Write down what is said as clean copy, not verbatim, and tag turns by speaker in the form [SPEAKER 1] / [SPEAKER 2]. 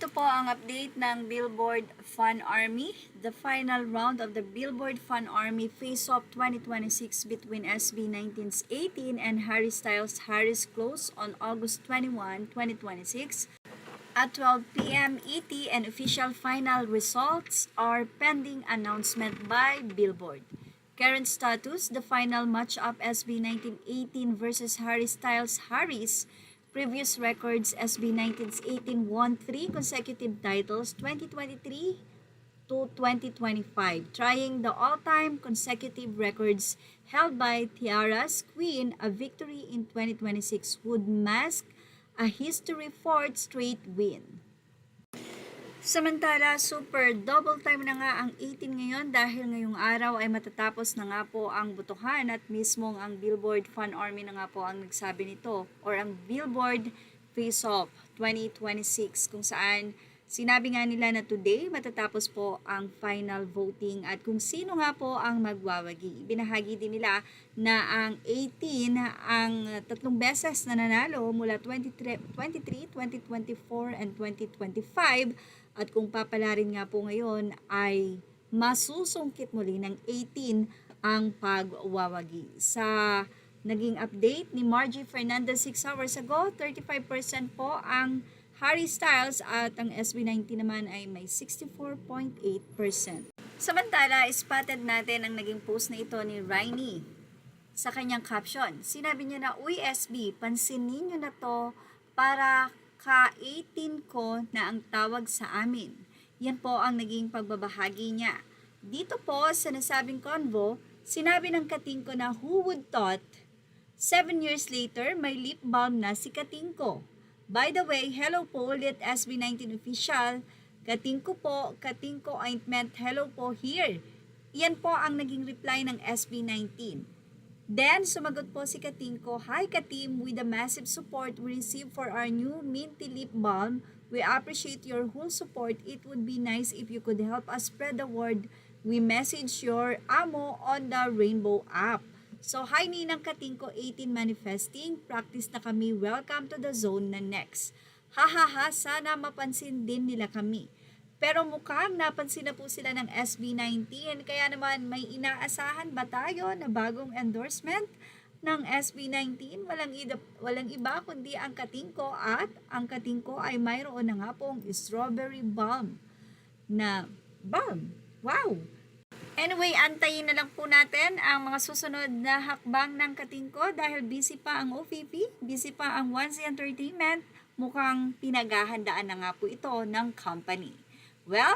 [SPEAKER 1] Ito po ang update ng Billboard Fun Army. The final round of the Billboard Fun Army Face-Off 2026 between SB 1918 and Harry Styles Harris closed on August 21, 2026 at 12 p.m. ET, and official final results are pending announcement by Billboard. Current status: the final matchup SB 1918 versus Harry Styles Harris. Previous records: SB 1918 won 3 consecutive titles 2023 to 2025, trying the all-time consecutive records held by Tiara's Queen. A victory in 2026 would mask a history fourth straight win. Samantala, super double time na nga ang 18 ngayon dahil ngayong araw ay matatapos na nga po ang botohan at mismong ang Billboard Fun Army na nga po ang nagsabi nito, or ang Billboard Face-Off 2026, kung saan sinabi nga nila na today matatapos po ang final voting at kung sino nga po ang magwawagi. Binahagi din nila na ang 18 ang tatlong beses na nanalo mula 2023, 2024, and 2025. At kung papalarin nga po ngayon ay masusungkit muli ng 18 ang pagwawagi. Sa naging update ni Margie Fernandez 6 hours ago, 35% po ang Harry Styles at ang SB19 naman ay may 64.8%. Samantala, spotted natin ang naging post na ito ni Rainy sa kanyang caption. Sinabi niya na, "Uy SB, pansinin niyo na to para ka-18 ko na ang tawag sa amin." Yan po ang naging pagbabahagi niya. Dito po sa nasabing convo, sinabi ng kating ko na, "Who would thought 7 years later may lip balm na si kating ko. By the way, hello po ulit SB19 official. Kating ko po, kating ko ointment, hello po here." Yan po ang naging reply ng SB19. Then, sumagot po si Katingko, "Hi Katim, with the massive support we received for our new minty lip balm, we appreciate your whole support. It would be nice if you could help us spread the word. We message your amo on the Rainbow app." So, hi Ninang Katingko 18 manifesting. Practice na kami. Welcome to the zone na next. Hahaha, sana mapansin din nila kami. Pero mukhang napansin na po sila ng SB19, kaya naman may inaasahan ba tayo na bagong endorsement ng SB19? Walang iba kundi ang Katingko, at ang Katingko ay mayroon na nga pong strawberry balm na balm. Wow! Anyway, antayin na lang po natin ang mga susunod na hakbang ng Katingko dahil busy pa ang OVP, busy pa ang Onesie Entertainment. Mukhang pinaghahandaan na nga po ito ng company. Well,